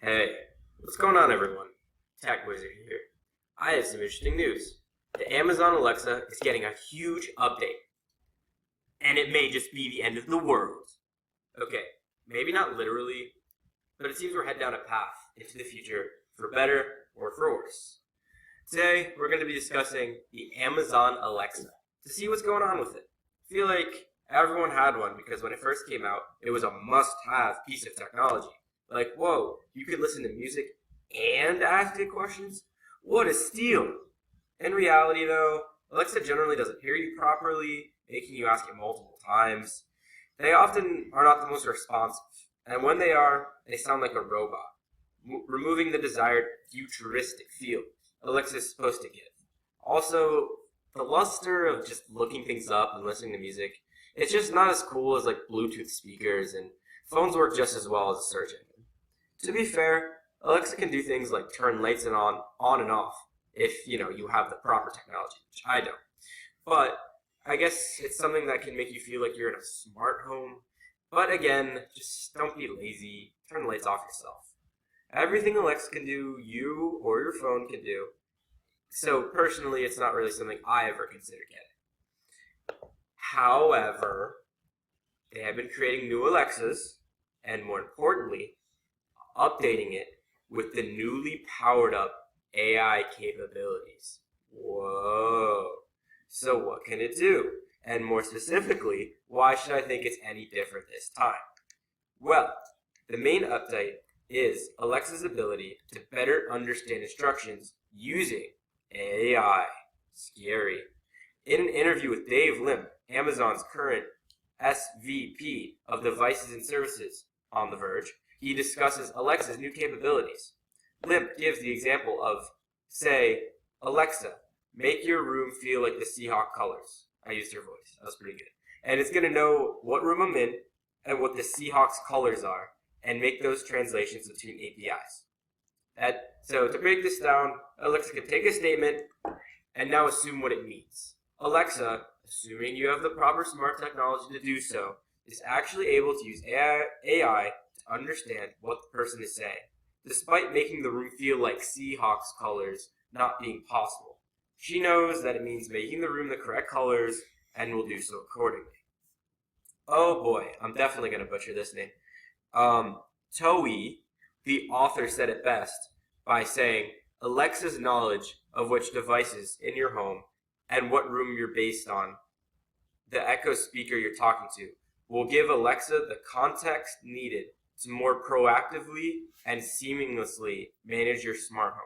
Hey, what's going on, everyone? Tech Wizard here. I have some interesting news. The Amazon Alexa is getting a huge update, and it may just be the end of the world. Okay, maybe not literally, but it seems we're heading down a path into the future for better or for worse. Today, we're going to be discussing the Amazon Alexa to see what's going on with it. I feel like everyone had one because when it first came out, it was a must-have piece of technology. Like, whoa, you can listen to music and ask it questions? What a steal! In reality, though, Alexa generally doesn't hear you properly, making you ask it multiple times. They often are not the most responsive, and when they are, they sound like a robot, removing the desired futuristic feel Alexa is supposed to give. Also, the luster of just looking things up and listening to music, it's just not as cool as like Bluetooth speakers, and phones work just as well as a search engine. To be fair, Alexa can do things like turn lights on and off if you have the proper technology, which I don't. But I guess it's something that can make you feel like you're in a smart home. But again, just don't be lazy. Turn the lights off yourself. Everything Alexa can do, you or your phone can do. So personally, it's not really something I ever considered getting. However, they have been creating new Alexas, and more importantly, updating it with the newly powered up AI capabilities. Whoa. So what can it do? And more specifically, why should I think it's any different this time? Well, the main update is Alexa's ability to better understand instructions using AI. Scary. In an interview with Dave Limp, Amazon's current SVP of Devices and Services on The Verge, he discusses Alexa's new capabilities. Limp gives the example of, say, Alexa, make your room feel like the Seahawk colors. I used her voice. That was pretty good. And it's going to know what room I'm in and what the Seahawks colors are and make those translations between APIs. So to break this down, Alexa can take a statement and now assume what it means. Alexa, assuming you have the proper smart technology to do so, is actually able to use AI to understand what the person is saying, despite making the room feel like Seahawks colors not being possible. She knows that it means making the room the correct colors and will do so accordingly. Oh boy, I'm definitely going to butcher this name. Toei, the author, said it best by saying, Alexa's knowledge of which devices in your home and what room you're based on, the Echo speaker you're talking to, will give Alexa the context needed to more proactively and seamlessly manage your smart home.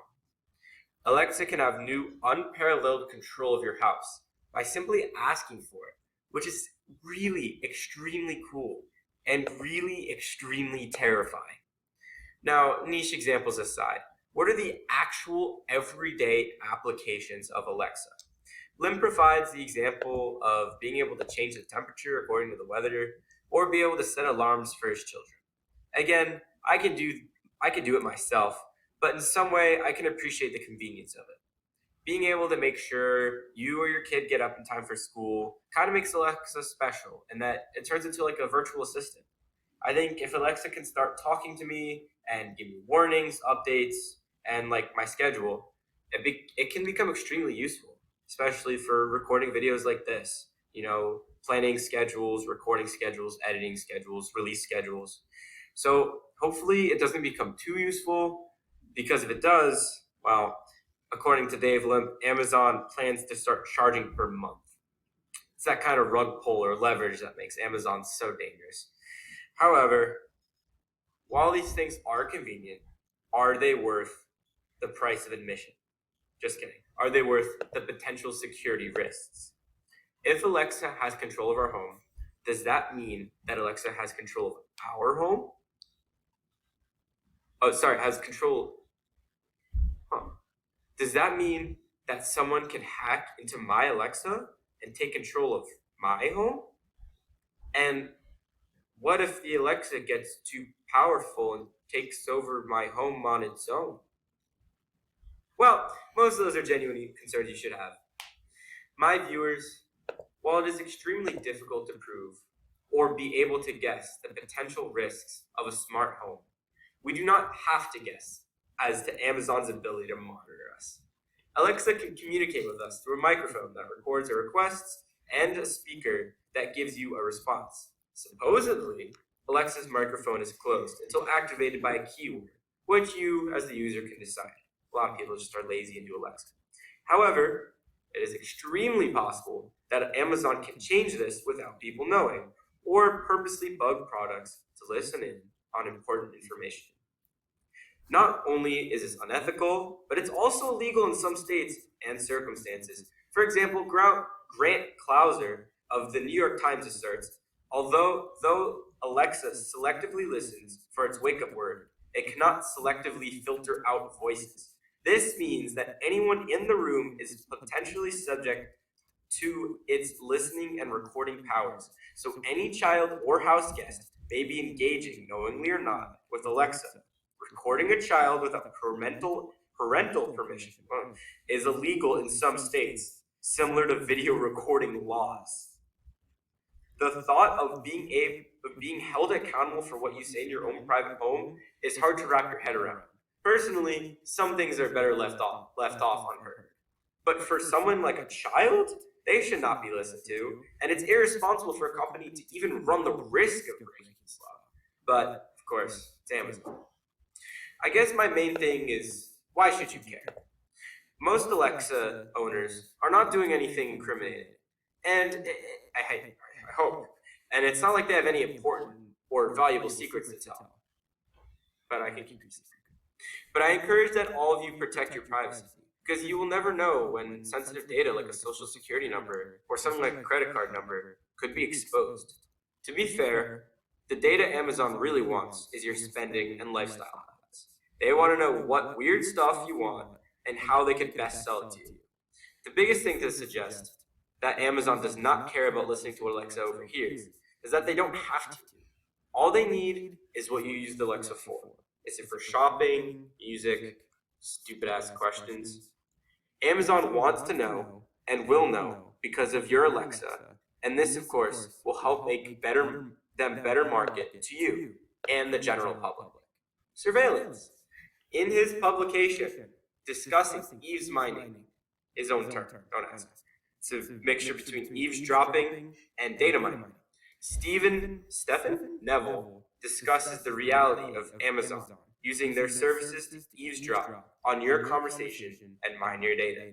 Alexa can have new unparalleled control of your house by simply asking for it, which is really extremely cool and really extremely terrifying. Now, niche examples aside, what are the actual everyday applications of Alexa? Lim provides the example of being able to change the temperature according to the weather or be able to set alarms for his children. Again, I can do it myself, but in some way I can appreciate the convenience of it. Being able to make sure you or your kid get up in time for school kind of makes Alexa special, and that it turns into like a virtual assistant. I think if Alexa can start talking to me and give me warnings, updates, and like my schedule, it can become extremely useful, especially for recording videos like this. Planning schedules, recording schedules, editing schedules, release schedules. So hopefully it doesn't become too useful, because if it does, well, according to Dave Limp, Amazon plans to start charging per month. It's that kind of rug pull or leverage that makes Amazon so dangerous. However, while these things are convenient, are they worth the price of admission? Just kidding. Are they worth the potential security risks? If Alexa has control of our home, does that mean that Alexa has control of our home? Has control. Does that mean that someone can hack into my Alexa and take control of my home? And what if the Alexa gets too powerful and takes over my home on its own? Well, most of those are genuine concerns you should have. My viewers, while it is extremely difficult to prove or be able to guess the potential risks of a smart home, We do not have to guess as to Amazon's ability to monitor us. Alexa can communicate with us through a microphone that records our requests and a speaker that gives you a response. Supposedly, Alexa's microphone is closed until activated by a keyword, which you, as the user, can decide. A lot of people just are lazy and do Alexa. However, it is extremely possible that Amazon can change this without people knowing, or purposely bug products to listen in on important information. Not only is this unethical, but it's also illegal in some states and circumstances. For example, Grant Clouser of the New York Times asserts, though Alexa selectively listens for its wake-up word, it cannot selectively filter out voices. This means that anyone in the room is potentially subject to its listening and recording powers. So any child or house guest may be engaging, knowingly or not, with Alexa. Recording a child without parental permission is illegal in some states, similar to video recording laws. The thought of being held accountable for what you say in your own private home is hard to wrap your head around. Personally, some things are better left off unheard. But for someone like a child, they should not be listened to, and it's irresponsible for a company to even run the risk of breaking this law. But, of course, it's Amazon. I guess my main thing is, why should you care? Most Alexa owners are not doing anything incriminating, and I hope. And it's not like they have any important or valuable secrets to tell. But I can keep your secret. But I encourage that all of you protect your privacy, because you will never know when sensitive data like a social security number or something like a credit card number could be exposed. To be fair, the data Amazon really wants is your spending and lifestyle habits. They want to know what weird stuff you want and how they can best sell it to you. The biggest thing to suggest that Amazon does not care about listening to what Alexa overhears is that they don't have to. All they need is what you use the Alexa for. Is it for shopping, music, stupid-ass questions? Amazon wants to know and will know because of your Alexa, and this, of course, will help make them better market to you and the general public. Surveillance. In his publication discussing eaves mining, his own term, don't ask. It's a mixture between eavesdropping and data mining. Stephen Neville discusses the reality of Amazon using their services to eavesdrop on your conversation and mine your data.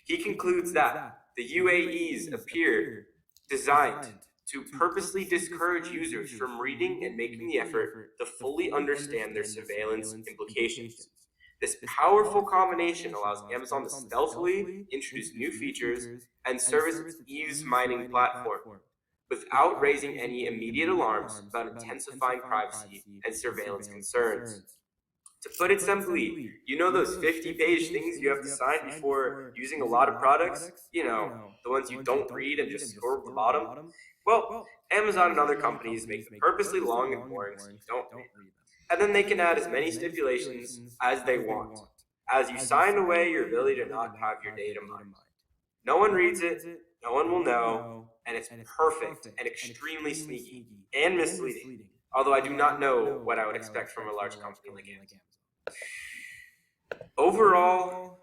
He concludes that the UAEs appear designed to purposely discourage users from reading and making the effort to fully understand their surveillance implications. This powerful combination allows Amazon to stealthily introduce new features and service its eaves mining platform without raising any immediate alarms about intensifying privacy and surveillance concerns. To put it simply, you know those 50-page things you have to sign before using a lot of products? You know, the ones you don't read and just scroll to the bottom? Well, Amazon and other companies make them purposely long and boring so you don't read them. And then they can add as many stipulations as they want, as you sign away your ability to not have your data mined. No one reads it, no one will know, and it's perfect and extremely sneaky and misleading, although I do not know what I would expect from a large company like Amazon. Overall,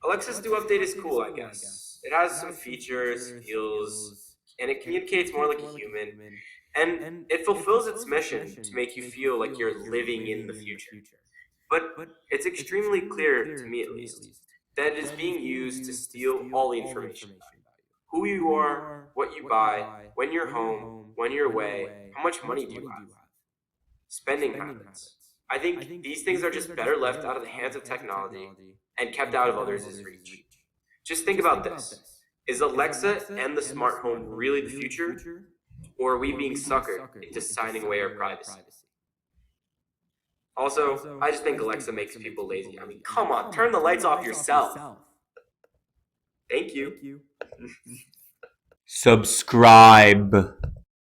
Alexa's new update is cool, I guess. It has some features, feels, and it communicates more like a human, and it fulfills its mission to make you feel like you're living in the future. But it's extremely clear, to me at least, that it is being used to steal all the information about you. Who you are, what you buy, when you're home, when you're away, how much money do you have? Spending habits. I think these things are just better left out of the hands of technology and kept out of others' reach. Just think about this. Is Alexa and the smart home really the future? Or are we being suckered into signing away our privacy? Also, I just think Alexa makes people lazy. I mean, come on, turn the lights off yourself. Thank you. Subscribe.